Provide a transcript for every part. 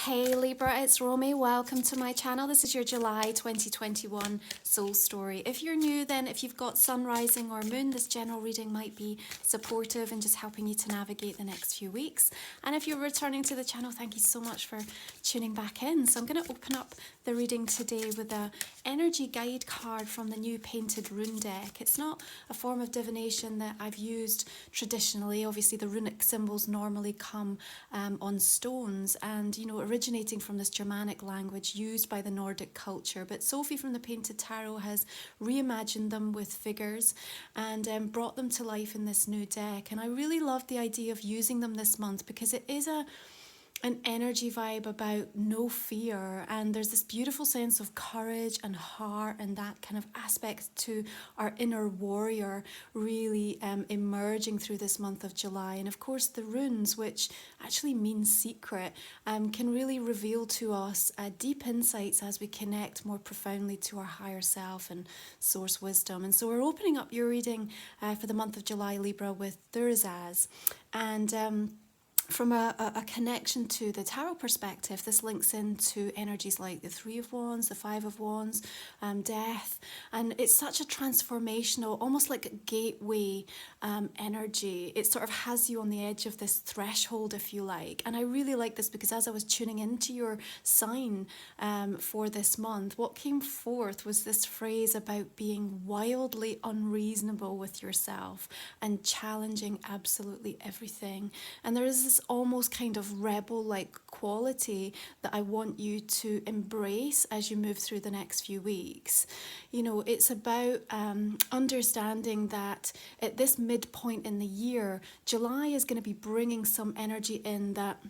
Hey Libra, it's Romy. Welcome to my channel. This is your July 2021 soul story. If you're new, then if you've got sun, rising or moon, this general reading might be supportive and just helping you to navigate the next few weeks. And if you're returning to the channel, thank you so much for tuning back in. So I'm going to open up the reading today with a energy guide card from the new painted rune deck. It's not a form of divination that I've used traditionally. Obviously the runic symbols normally come on stones and, originating from this Germanic language used by the Nordic culture. But Sophie from the Painted Tarot has reimagined them with figures and brought them to life in this new deck. And I really love the idea of using them this month because it is an energy vibe about no fear, and there's this beautiful sense of courage and heart and that kind of aspect to our inner warrior really emerging through this month of July. And of course the runes, which actually mean secret, can really reveal to us deep insights as we connect more profoundly to our higher self and source wisdom. And so we're opening up your reading for the month of July, Libra, with Thursaz. And from a connection to the tarot perspective, this links into energies like the Three of Wands, the Five of Wands, death, and it's such a transformational, almost like a gateway energy. It sort of has you on the edge of this threshold, if you like. And I really like this because as I was tuning into your sign for this month, what came forth was this phrase about being wildly unreasonable with yourself and challenging absolutely everything. And there is this almost kind of rebel-like quality that I want you to embrace as you move through the next few weeks. It's about understanding that at this midpoint in the year, July is going to be bringing some energy in that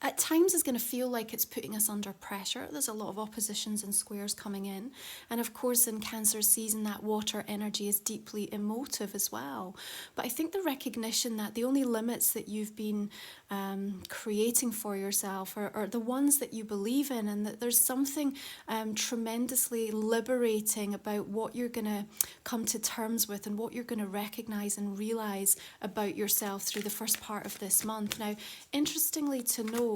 at times is going to feel like it's putting us under pressure. There's a lot of oppositions and squares coming in. And of course in Cancer season, that water energy is deeply emotive as well. But I think the recognition that the only limits that you've been creating for yourself are the ones that you believe in, and that there's something tremendously liberating about what you're going to come to terms with and what you're going to recognize and realize about yourself through the first part of this month. Now, interestingly to note,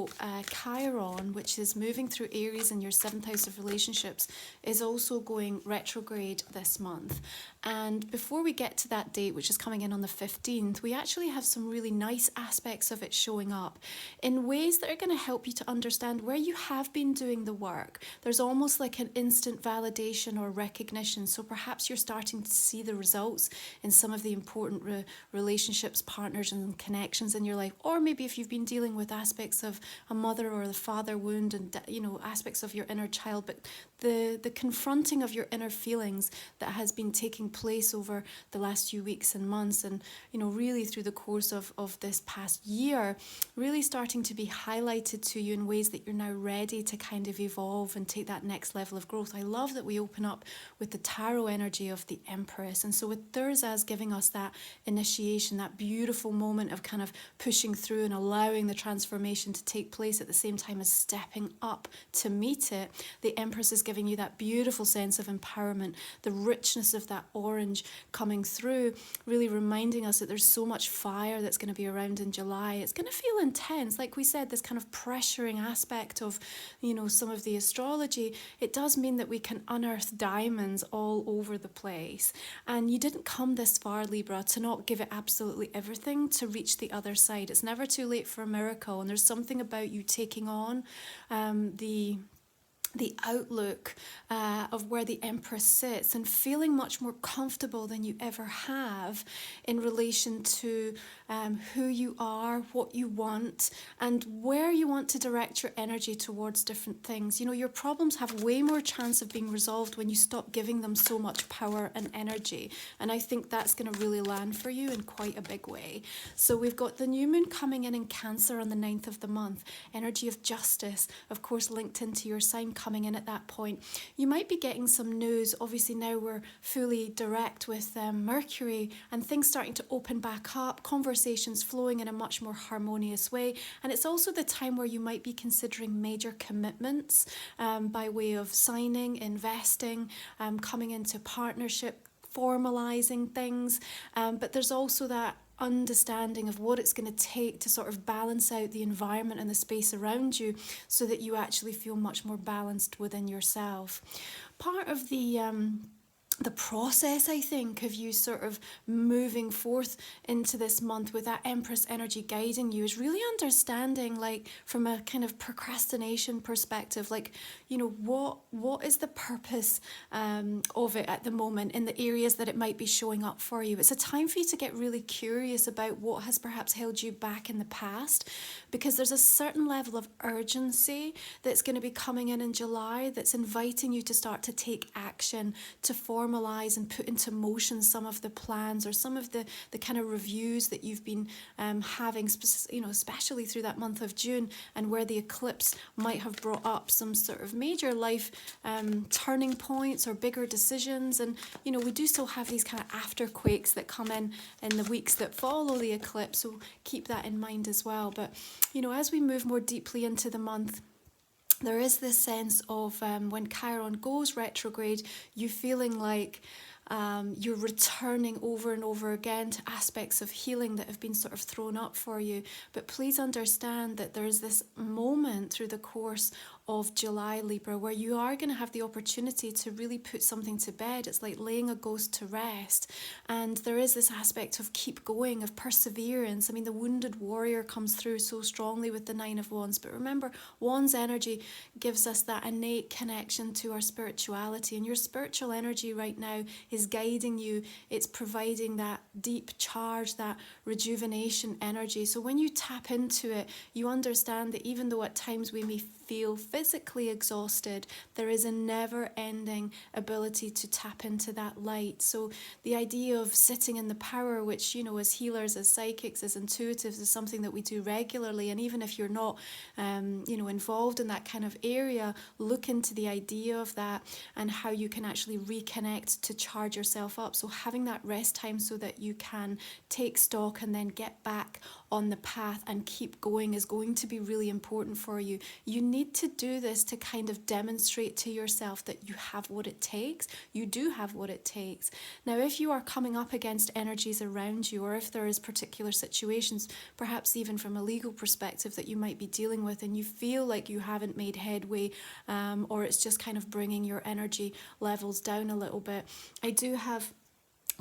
Chiron, which is moving through Aries in your 7th house of relationships, is also going retrograde this month. And before we get to that date, which is coming in on the 15th, we actually have some really nice aspects of it showing up in ways that are going to help you to understand where you have been doing the work. There's almost like an instant validation or recognition. So perhaps you're starting to see the results in some of the important relationships, partners and connections in your life. Or maybe if you've been dealing with aspects of a mother or the father wound and, aspects of your inner child, but the confronting of your inner feelings that has been taking place over the last few weeks and months and, really through the course of this past year, really starting to be highlighted to you in ways that you're now ready to kind of evolve and take that next level of growth. I love that we open up with the tarot energy of the Empress. And so with Thursaz giving us that initiation, that beautiful moment of kind of pushing through and allowing the transformation to take place at the same time as stepping up to meet it, the Empress is giving you that beautiful sense of empowerment, the richness of that orange coming through, really reminding us that there's so much fire that's going to be around in July. It's going to feel intense. Like we said, this kind of pressuring aspect of, some of the astrology, it does mean that we can unearth diamonds all over the place. And you didn't come this far, Libra, to not give it absolutely everything to reach the other side. It's never too late for a miracle. And there's something about you taking on the outlook of where the Empress sits and feeling much more comfortable than you ever have in relation to who you are, what you want, and where you want to direct your energy towards different things. Your problems have way more chance of being resolved when you stop giving them so much power and energy. And I think that's going to really land for you in quite a big way. So we've got the new moon coming in Cancer on the 9th of the month. Energy of justice, of course, linked into your sign coming in at that point. You might be getting some news. Obviously now we're fully direct with Mercury and things starting to open back up, conversations flowing in a much more harmonious way. And it's also the time where you might be considering major commitments by way of signing, investing, coming into partnership, formalizing things. But there's also that understanding of what it's going to take to sort of balance out the environment and the space around you so that you actually feel much more balanced within yourself. Part of the process, I think, of you sort of moving forth into this month with that Empress energy guiding you is really understanding, like, from a kind of procrastination perspective, like, you know, what is the purpose of it at the moment in the areas that it might be showing up for you. It's a time for you to get really curious about what has perhaps held you back in the past, because there's a certain level of urgency that's going to be coming in July that's inviting you to start to take action, to formalize and put into motion some of the plans or some of the kind of reviews that you've been having, you know, especially through that month of June, and where the eclipse might have brought up some sort of major life turning points or bigger decisions. And, you know, we do still have these kind of afterquakes that come in the weeks that follow the eclipse, so keep that in mind as well. But, you know, as we move more deeply into the month, there is this sense of when Chiron goes retrograde, you feeling like you're returning over and over again to aspects of healing that have been sort of thrown up for you. But please understand that there is this moment through the course of July, Libra, where you are going to have the opportunity to really put something to bed. It's like laying a ghost to rest. And there is this aspect of keep going, of perseverance. I mean, the wounded warrior comes through so strongly with the Nine of Wands. But remember, Wands energy gives us that innate connection to our spirituality. And your spiritual energy right now is guiding you. It's providing that deep charge, that rejuvenation energy. So when you tap into it, you understand that even though at times we may feel physically exhausted, there is a never-ending ability to tap into that light. So the idea of sitting in the power, which, you know, as healers, as psychics, as intuitives, is something that we do regularly. And even if you're not, you know, involved in that kind of area, look into the idea of that and how you can actually reconnect to charge yourself up. So having that rest time so that you can take stock and then get back on the path and keep going is going to be really important for you. You need to do this to kind of demonstrate to yourself that you have what it takes. You do have what it takes. Now, if you are coming up against energies around you, or if there is particular situations, perhaps even from a legal perspective, that you might be dealing with and you feel like you haven't made headway, or it's just kind of bringing your energy levels down a little bit, I do have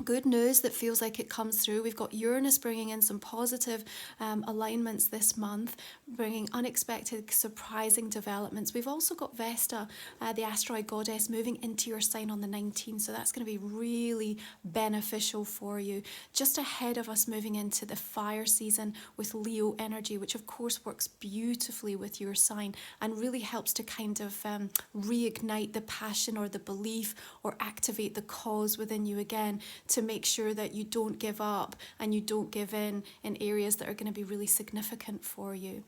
good news that feels like it comes through. We've got Uranus bringing in some positive alignments this month, bringing unexpected, surprising developments. We've also got Vesta, the asteroid goddess, moving into your sign on the 19th, so that's going to be really beneficial for you. Just ahead of us moving into the fire season with Leo energy, which of course works beautifully with your sign and really helps to kind of reignite the passion or the belief or activate the cause within you again, to make sure that you don't give up and you don't give in areas that are going to be really significant for you.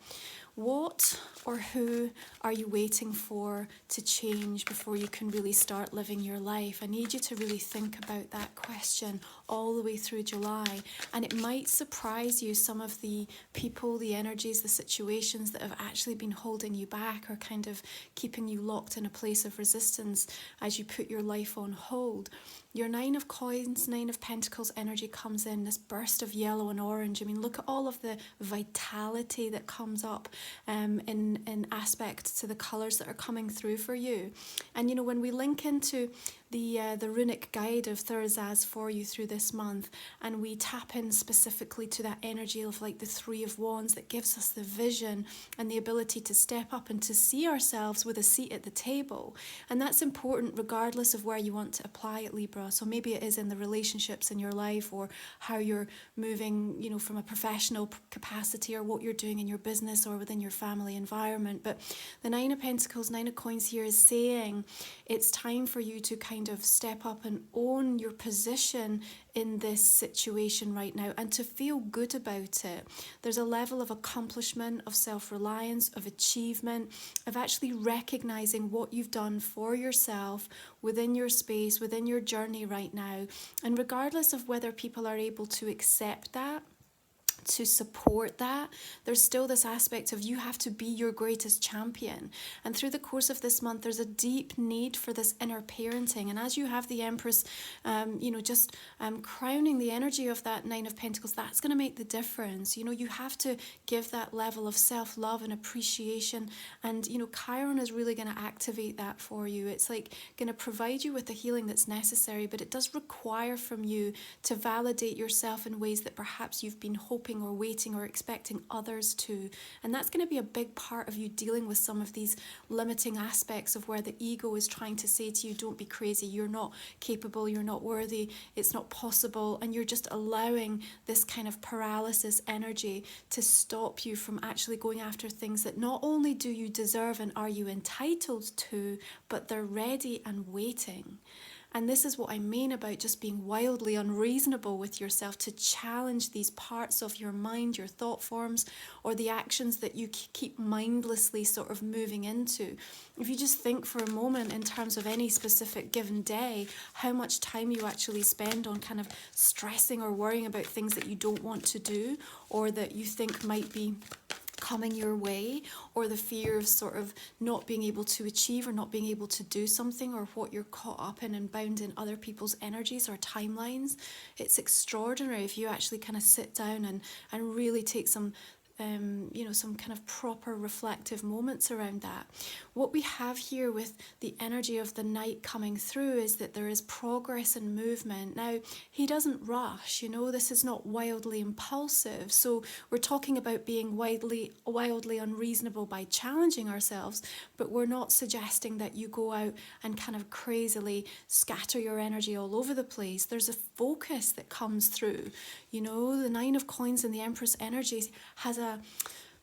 What or who are you waiting for to change before you can really start living your life? I need you to really think about that question all the way through July. And it might surprise you, some of the people, the energies, the situations that have actually been holding you back or kind of keeping you locked in a place of resistance as you put your life on hold. Your Nine of Coins, Nine of Pentacles energy comes in, this burst of yellow and orange. I mean, look at all of the vitality that comes up in aspect to the colours that are coming through for you. And, you know, when we link into the runic guide of Thursaz for you through this month, and we tap in specifically to that energy of like the Three of Wands that gives us the vision and the ability to step up and to see ourselves with a seat at the table. And that's important regardless of where you want to apply it, Libra. So maybe it is in the relationships in your life, or how you're moving, you know, from a professional capacity, or what you're doing in your business or within your family environment. But the Nine of Pentacles, Nine of Coins here is saying it's time for you to kind of step up and own your position in this situation right now and to feel good about it. There's a level of accomplishment, of self-reliance, of achievement, of actually recognizing what you've done for yourself within your space, within your journey right now. And regardless of whether people are able to accept that, to support that. There's still this aspect of you have to be your greatest champion. And through the course of this month, there's a deep need for this inner parenting. And as you have the Empress, just crowning the energy of that Nine of Pentacles, that's going to make the difference. You have to give that level of self-love and appreciation. And, Chiron is really going to activate that for you. It's like going to provide you with the healing that's necessary, but it does require from you to validate yourself in ways that perhaps you've been hoping or waiting or expecting others to. And that's going to be a big part of you dealing with some of these limiting aspects of where the ego is trying to say to you, don't be crazy, you're not capable, you're not worthy, it's not possible. And you're just allowing this kind of paralysis energy to stop you from actually going after things that not only do you deserve and are you entitled to, but they're ready and waiting. And this is what I mean about just being wildly unreasonable with yourself, to challenge these parts of your mind, your thought forms, or the actions that you keep mindlessly sort of moving into. If you just think for a moment in terms of any specific given day, how much time you actually spend on kind of stressing or worrying about things that you don't want to do, or that you think might be coming your way, or the fear of sort of not being able to achieve or not being able to do something, or what you're caught up in and bound in other people's energies or timelines. It's extraordinary if you actually kind of sit down and really take some some kind of proper reflective moments around that. What we have here with the energy of the Knight coming through is that there is progress and movement. Now, he doesn't rush, this is not wildly impulsive. So we're talking about being wildly unreasonable by challenging ourselves, but we're not suggesting that you go out and kind of crazily scatter your energy all over the place. There's a focus that comes through. The Nine of Coins and the Empress energy has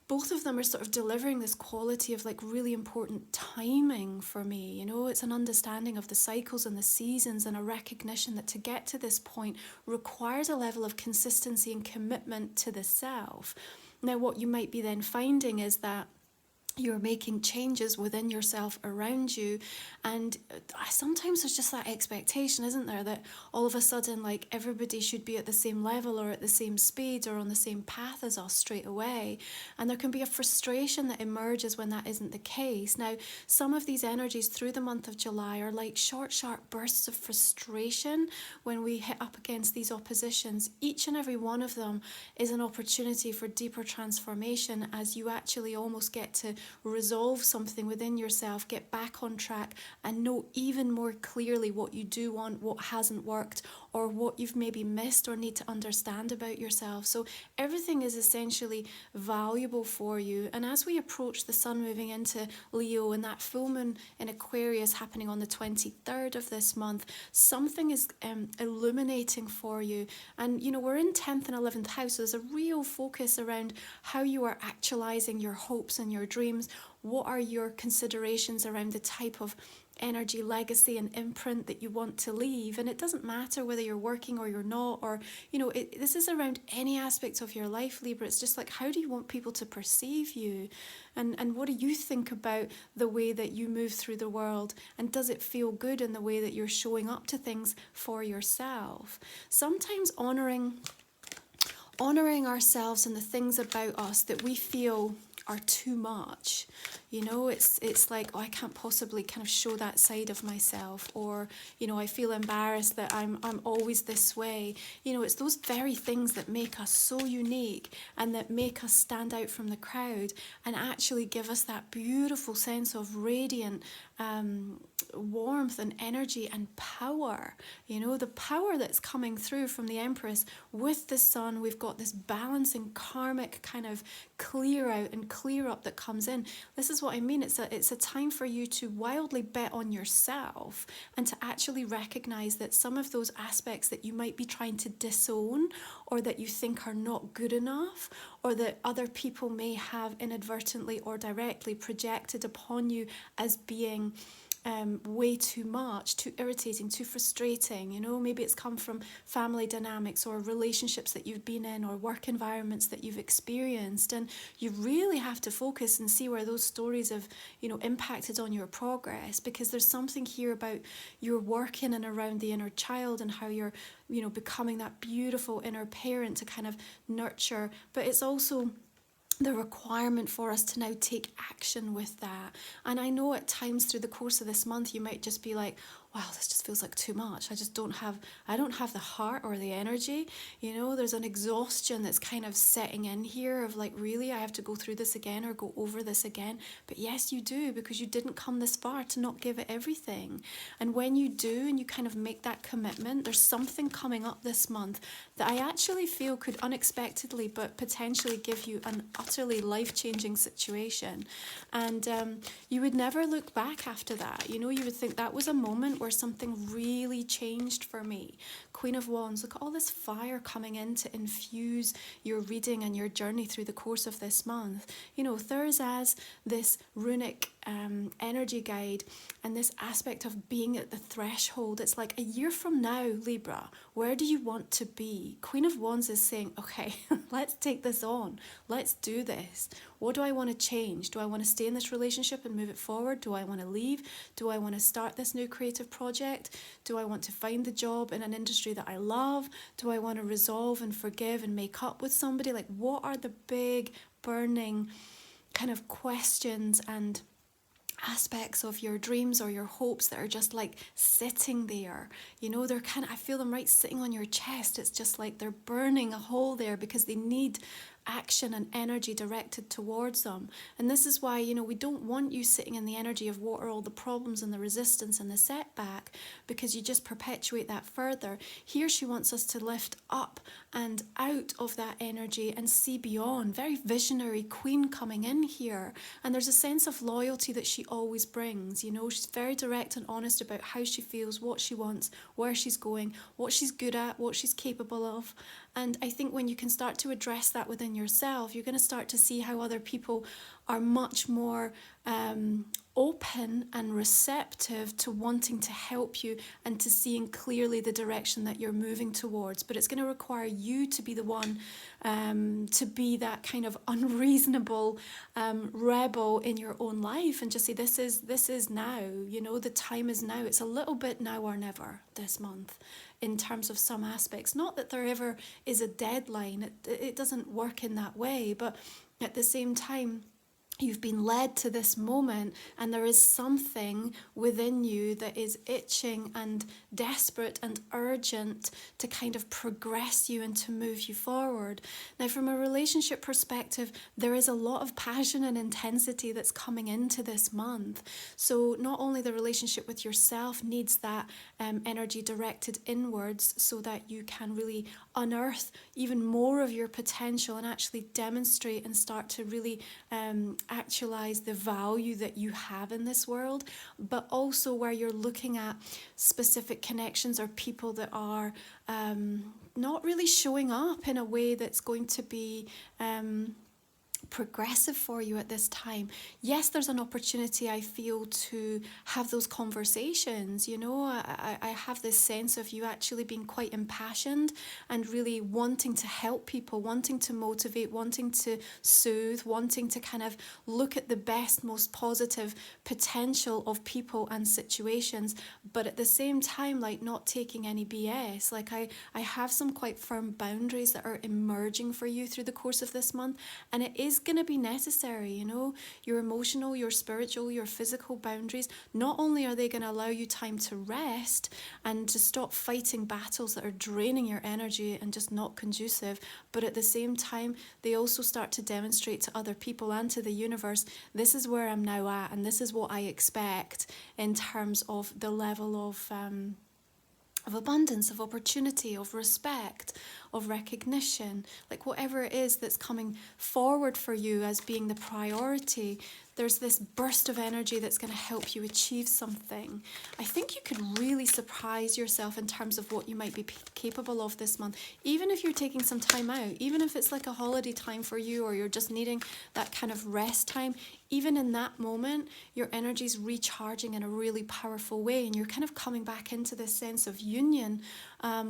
both of them are sort of delivering this quality of like really important timing for me. It's an understanding of the cycles and the seasons, and a recognition that to get to this point requires a level of consistency and commitment to the self. Now, what you might be then finding is that you're making changes within yourself around you, and sometimes there's just that expectation, isn't there, that all of a sudden like everybody should be at the same level or at the same speed or on the same path as us straight away, and there can be a frustration that emerges when that isn't the case. Now, some of these energies through the month of July are like short, sharp bursts of frustration when we hit up against these oppositions. Each and every one of them is an opportunity for deeper transformation, as you actually almost get to resolve something within yourself, get back on track, and know even more clearly what you do want, what hasn't worked, or what you've maybe missed or need to understand about yourself. So everything is essentially valuable for you. And as we approach the sun moving into Leo and that full moon in Aquarius happening on the 23rd of this month, something is illuminating for you. And we're in 10th and 11th house, so there's a real focus around how you are actualizing your hopes and your dreams. What are your considerations around the type of energy, legacy and imprint that you want to leave? And it doesn't matter whether you're working or you're not, or this is around any aspect of your life, Libra. It's just like, how do you want people to perceive you, and what do you think about the way that you move through the world, and does it feel good in the way that you're showing up to things for yourself? Sometimes honoring ourselves and the things about us that we feel are too much. It's like, I can't possibly kind of show that side of myself, or I feel embarrassed that I'm always this way. It's those very things that make us so unique and that make us stand out from the crowd and actually give us that beautiful sense of radiant warmth and energy and power. The power that's coming through from the Empress with the sun. We've got this balancing karmic kind of clear out and clear up that comes in. This is what I mean. It's a time for you to wildly bet on yourself, and to actually recognize that some of those aspects that you might be trying to disown, or that you think are not good enough, or that other people may have inadvertently or directly projected upon you as being way too much, too irritating, too frustrating. You know, maybe it's come from family dynamics or relationships that you've been in or work environments that you've experienced. And you really have to focus and see where those stories have, you know, impacted on your progress, because there's something here about you're working and around the inner child and how you're, you know, becoming that beautiful inner parent to kind of nurture. But it's also the requirement for us to now take action with that. And I know at times through the course of this month you might just be like, wow, this just feels like too much. I don't have the heart or the energy. You know, there's an exhaustion that's kind of setting in here of like, really, I have to go through this again or go over this again. But yes, you do, because you didn't come this far to not give it everything. And when you do and you kind of make that commitment, there's something coming up this month that I actually feel could unexpectedly but potentially give you an utterly life-changing situation. And you would never look back after that. You know, you would think that was a moment where something really changed for me. Queen of Wands, look at all this fire coming in to infuse your reading and your journey through the course of this month. You know, there's as this runic energy guide and this aspect of being at the threshold. It's like a year from now, Libra, where do you want to be? Queen of Wands is saying, okay, let's take this on. Let's do this. What do I want to change? Do I want to stay in this relationship and move it forward? Do I want to leave? Do I want to start this new creative project? Do I want to find the job in an industry that I love? Do I want to resolve and forgive and make up with somebody? Like, what are the big burning kind of questions and aspects of your dreams or your hopes that are just like sitting there? You know, they're kind of, I feel them right sitting on your chest. It's just like they're burning a hole there because they need action and energy directed towards them. And this is why, you know, we don't want you sitting in the energy of what are all the problems and the resistance and the setback, because you just perpetuate that further. Here she wants us to lift up and out of that energy and see beyond. Very visionary queen coming in here. And there's a sense of loyalty that she always brings. You know, she's very direct and honest about how she feels, what she wants, where she's going, what she's good at, what she's capable of. And I think when you can start to address that within yourself, you're going to start to see how other people are much more open and receptive to wanting to help you and to seeing clearly the direction that you're moving towards. But it's going to require you to be the one to be that kind of unreasonable rebel in your own life and just say, this is now, you know, the time is now. It's a little bit now or never this month in terms of some aspects. Not that there ever is a deadline. It doesn't work in that way, but at the same time, you've been led to this moment and there is something within you that is itching and desperate and urgent to kind of progress you and to move you forward. Now, from a relationship perspective, there is a lot of passion and intensity that's coming into this month. So not only the relationship with yourself needs that energy directed inwards so that you can really unearth even more of your potential and actually demonstrate and start to really actualize the value that you have in this world, but also where you're looking at specific connections or people that are not really showing up in a way that's going to be progressive for you at this time. Yes, there's an opportunity, I feel, to have those conversations. You know, I have this sense of you actually being quite impassioned and really wanting to help people, wanting to motivate, wanting to soothe, wanting to kind of look at the best, most positive potential of people and situations, but at the same time, like, not taking any BS. Like, I have some quite firm boundaries that are emerging for you through the course of this month, and it is going to be necessary. You know, your emotional, your spiritual, your physical boundaries, not only are they going to allow you time to rest and to stop fighting battles that are draining your energy and just not conducive, but at the same time they also start to demonstrate to other people and to the universe, this is where I'm now at and this is what I expect in terms of the level of abundance, of opportunity, of respect, of recognition, like whatever it is that's coming forward for you as being the priority, there's this burst of energy that's going to help you achieve something. I think you could really surprise yourself in terms of what you might be capable of this month, even if you're taking some time out, even if it's like a holiday time for you, or you're just needing that kind of rest time. Even in that moment, your energy's recharging in a really powerful way, and you're kind of coming back into this sense of union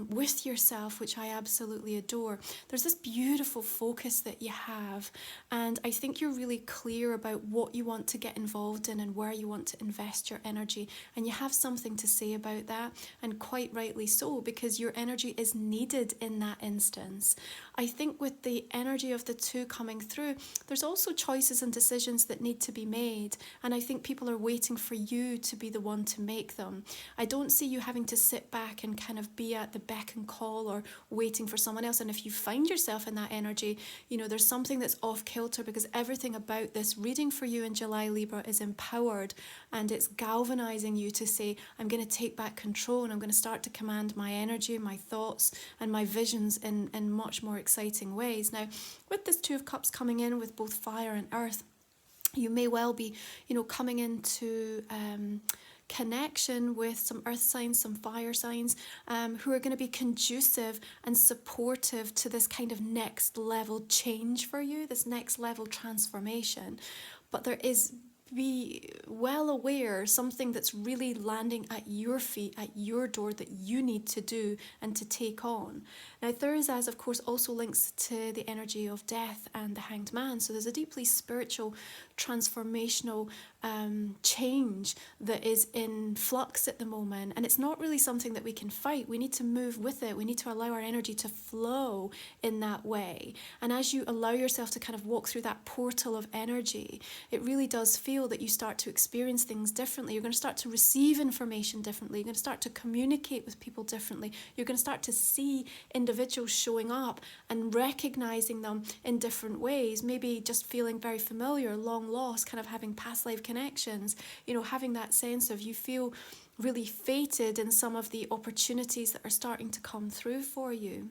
with yourself, which I absolutely adore. There's this beautiful focus that you have, and I think you're really clear about what you want to get involved in and where you want to invest your energy, and you have something to say about that, and quite rightly so, because your energy is needed in that instance. I think with the energy of the two coming through, there's also choices and decisions that need to be made, and I think people are waiting for you to be the one to make them. I don't see you having to sit back and kind of be at the beck and call or waiting for someone else. And if you find yourself in that energy, you know, there's something that's off kilter, because everything about this reading for you in July, Libra, is empowered, and it's galvanizing you to say, I'm going to take back control, and I'm going to start to command my energy, my thoughts, and my visions in much more exciting ways. Now, with this Two of Cups coming in with both fire and earth, you may well be, you know, coming into connection with some earth signs, some fire signs, who are going to be conducive and supportive to this kind of next level change for you, this next level transformation. But there is, be well aware, something that's really landing at your feet, at your door, that you need to do and to take on. Now, Thursday, of course, also links to the energy of death and the Hanged Man. So there's a deeply spiritual, transformational change that is in flux at the moment. And it's not really something that we can fight. We need to move with it. We need to allow our energy to flow in that way. And as you allow yourself to kind of walk through that portal of energy, it really does feel that you start to experience things differently. You're going to start to receive information differently. You're going to start to communicate with people differently. You're going to start to see individuals showing up and recognizing them in different ways, maybe just feeling very familiar, long lost, kind of having past life connections, you know, having that sense of you feel really fated in some of the opportunities that are starting to come through for you.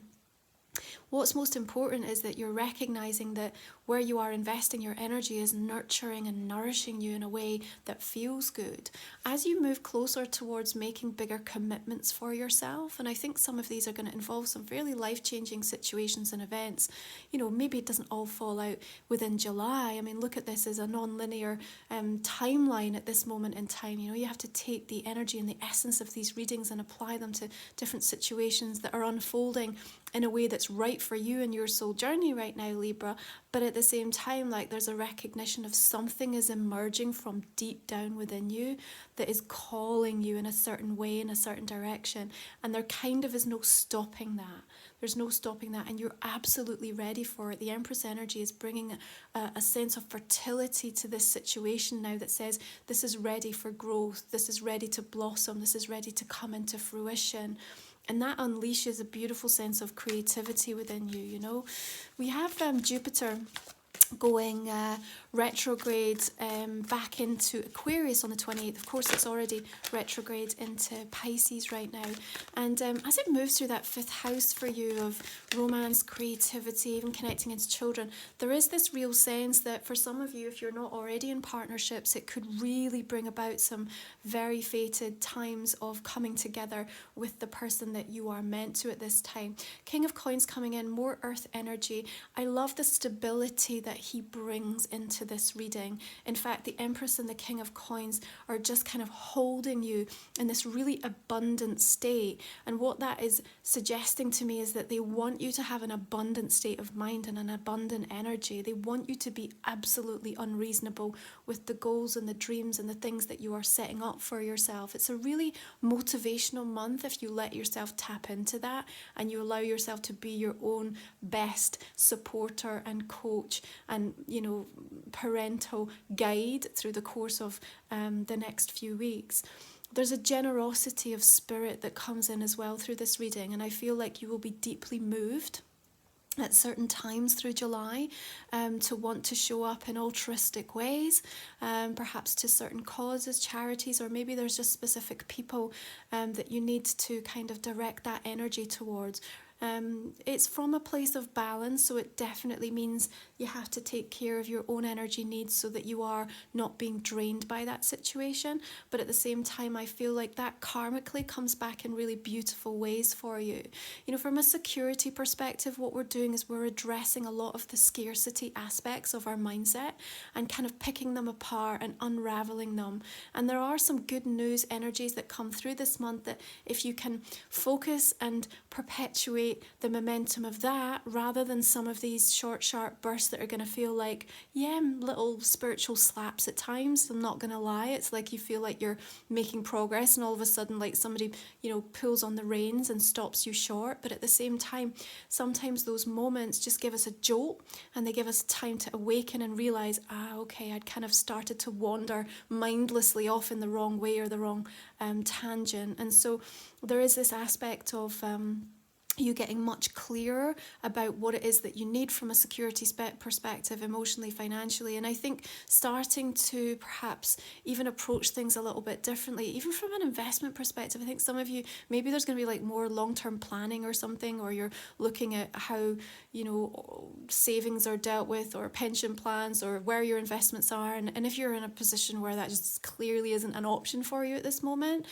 What's most important is that you're recognizing that where you are investing your energy is nurturing and nourishing you in a way that feels good. As you move closer towards making bigger commitments for yourself, and I think some of these are going to involve some fairly life-changing situations and events, you know, maybe it doesn't all fall out within July. I mean, look at this as a non-linear timeline at this moment in time. You know, you have to take the energy and the essence of these readings and apply them to different situations that are unfolding in a way that's right for you and your soul journey right now, Libra. But at the same time, like, there's a recognition of something is emerging from deep down within you that is calling you in a certain way, in a certain direction. And there kind of is no stopping that. There's no stopping that, and you're absolutely ready for it. The Empress energy is bringing a sense of fertility to this situation now that says this is ready for growth, this is ready to blossom, this is ready to come into fruition. And that unleashes a beautiful sense of creativity within you, you know. We have Jupiter going retrograde back into Aquarius on the 28th. Of course, it's already retrograde into Pisces right now. And as it moves through that fifth house for you of romance, creativity, even connecting into children, there is this real sense that for some of you, if you're not already in partnerships, it could really bring about some very fated times of coming together with the person that you are meant to at this time. King of Coins coming in, more earth energy. I love the stability that he brings into this reading. In fact, the Empress and the King of Coins are just kind of holding you in this really abundant state. And what that is suggesting to me is that they want you to have an abundant state of mind and an abundant energy. They want you to be absolutely unreasonable with the goals and the dreams and the things that you are setting up for yourself. It's a really motivational month if you let yourself tap into that and you allow yourself to be your own best supporter and coach and, you know, parental guide through the course of the next few weeks. There's a generosity of spirit that comes in as well through this reading, and I feel like you will be deeply moved at certain times through July to want to show up in altruistic ways, perhaps to certain causes, charities, or maybe there's just specific people that you need to kind of direct that energy towards. It's from a place of balance, so it definitely means you have to take care of your own energy needs so that you are not being drained by that situation. But at the same time, I feel like that karmically comes back in really beautiful ways for you. You know, from a security perspective, what we're doing is we're addressing a lot of the scarcity aspects of our mindset and kind of picking them apart and unraveling them. And there are some good news energies that come through this month that if you can focus and perpetuate the momentum of that rather than some of these short, sharp bursts that are going to feel like, yeah, little spiritual slaps at times. I'm not going to lie. It's like you feel like you're making progress and all of a sudden like somebody, you know, pulls on the reins and stops you short. But at the same time, sometimes those moments just give us a jolt and they give us time to awaken and realize, okay, I'd kind of started to wander mindlessly off in the wrong way or the wrong tangent. And so there is this aspect of you getting much clearer about what it is that you need from a security perspective, emotionally, financially. And I think starting to perhaps even approach things a little bit differently, even from an investment perspective. I think some of you, maybe there's going to be like more long-term planning or something, or you're looking at how, you know, savings are dealt with, or pension plans, or where your investments are. And if you're in a position where that just clearly isn't an option for you at this moment,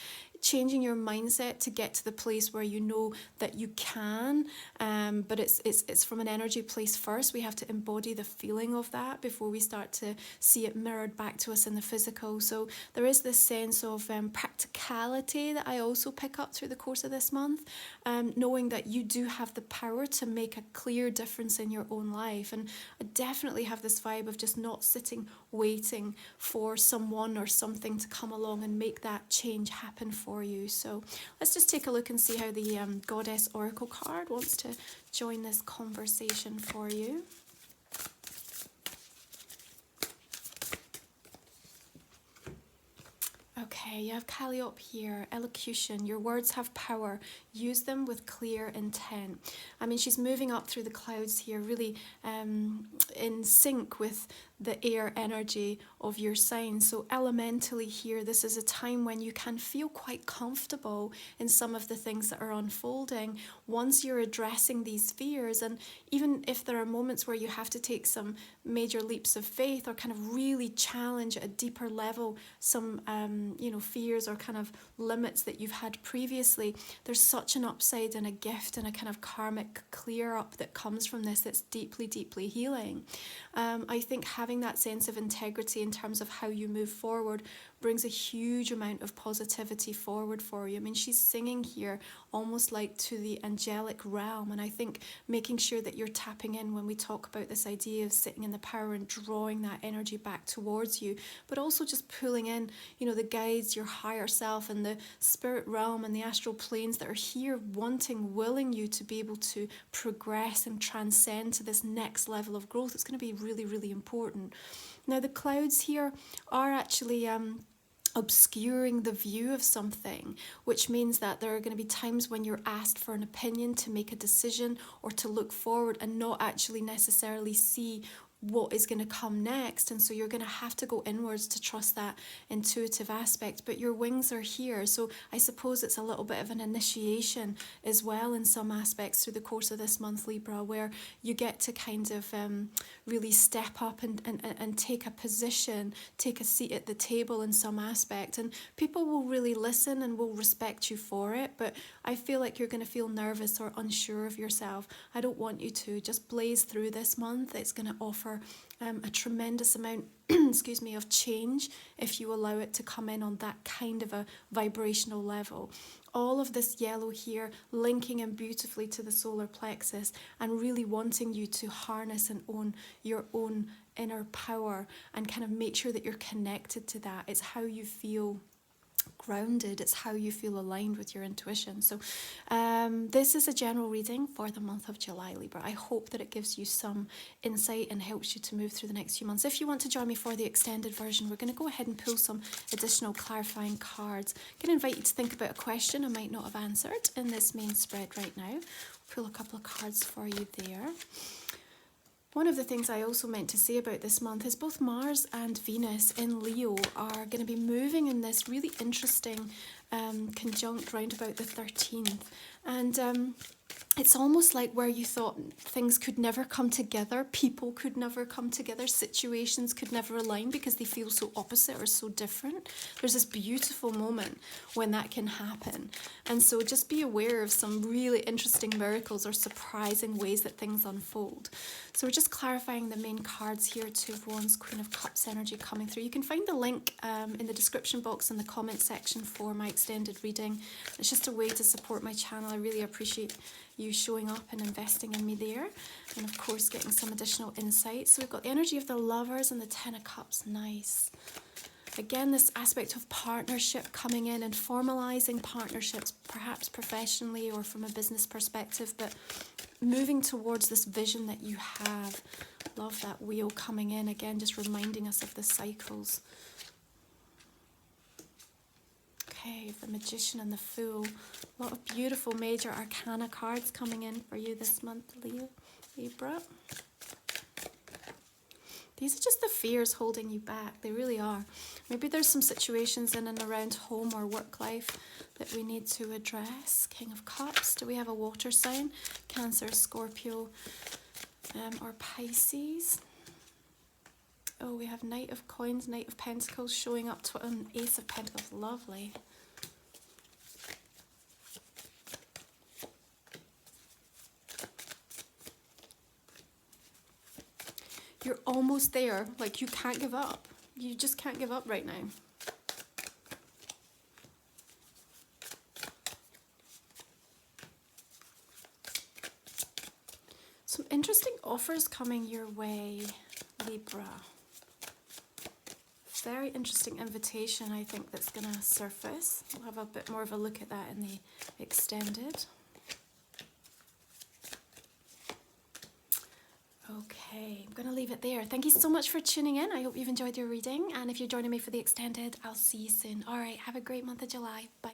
changing your mindset to get to the place where you know that you can, but it's from an energy place first. We have to embody the feeling of that before we start to see it mirrored back to us in the physical. So there is this sense of practicality that I also pick up through the course of this month, knowing that you do have the power to make a clear difference in your own life. And I definitely have this vibe of just not sitting waiting for someone or something to come along and make that change happen for you. So let's just take a look and see how the Goddess Oracle card wants to join this conversation for you. Okay, you have Calliope here, elocution. Your words have power. Use them with clear intent. I mean, she's moving up through the clouds here, really in sync with the air energy of your sign. So elementally here, this is a time when you can feel quite comfortable in some of the things that are unfolding once you're addressing these fears. And even if there are moments where you have to take some major leaps of faith or kind of really challenge at a deeper level some fears or kind of limits that you've had previously, there's such an upside and a gift and a kind of karmic clear up that comes from this that's deeply, deeply healing. I think having that sense of integrity in terms of how you move forward brings a huge amount of positivity forward for you. I mean, she's singing here almost like to the angelic realm, and I think making sure that you're tapping in when we talk about this idea of sitting in the power and drawing that energy back towards you, but also just pulling in, the guides, your higher self and the spirit realm and the astral planes that are here willing you to be able to progress and transcend to this next level of growth. It's going to be really, really important. Now, the clouds here are actually obscuring the view of something, which means that there are going to be times when you're asked for an opinion, to make a decision or to look forward and not actually necessarily see what is going to come next. And so you're going to have to go inwards to trust that intuitive aspect, but your wings are here. So I suppose it's a little bit of an initiation as well in some aspects through the course of this month, Libra, where you get to kind of really step up and take a position, take a seat at the table in some aspect, and people will really listen and will respect you for it. But I feel like you're going to feel nervous or unsure of yourself. I don't want you to. Just blaze through this month. It's going to offer a tremendous amount of change if you allow it to come in on that kind of a vibrational level. All of this yellow here linking in beautifully to the solar plexus and really wanting you to harness and own your own inner power and kind of make sure that you're connected to that. It's how you feel grounded, it's how you feel aligned with your intuition. So this is a general reading for the month of July, Libra. I hope that it gives you some insight and helps you to move through the next few months. If you want to join me for the extended version, we're going to go ahead and pull some additional clarifying cards. I'm going to invite you to think about a question I might not have answered in this main spread right now. Pull a couple of cards for you there. One of the things I also meant to say about this month is both Mars and Venus in Leo are going to be moving in this really interesting conjunct round about the 13th. And it's almost like where you thought things could never come together, people could never come together, situations could never align because they feel so opposite or so different. There's this beautiful moment when that can happen. And so just be aware of some really interesting miracles or surprising ways that things unfold. So we're just clarifying the main cards here. Two of Wands, Queen of Cups energy coming through. You can find the link in the description box in the comment section for my extended reading. It's just a way to support my channel. I really appreciate you showing up and investing in me there, and of course getting some additional insight. So we've got the energy of the Lovers and the Ten of Cups. Nice. Again, this aspect of partnership coming in and formalizing partnerships, perhaps professionally or from a business perspective, but moving towards this vision that you have. Love that wheel coming in again, just reminding us of the cycles. Okay, the Magician and the Fool. A lot of beautiful major arcana cards coming in for you this month, Libra. These are just the fears holding you back. They really are. Maybe there's some situations in and around home or work life that we need to address. King of Cups. Do we have a water sign? Cancer, Scorpio, or Pisces? Oh, we have Knight of Coins, Knight of Pentacles showing up to an Ace of Pentacles. Lovely. You're almost there. Like, you can't give up. You just can't give up right now. Some interesting offers coming your way, Libra. Very interesting invitation, I think, that's going to surface. We'll have a bit more of a look at that in the extended. Okay, I'm going to leave it there. Thank you so much for tuning in. I hope you've enjoyed your reading. And if you're joining me for the extended, I'll see you soon. All right, have a great month of July. Bye.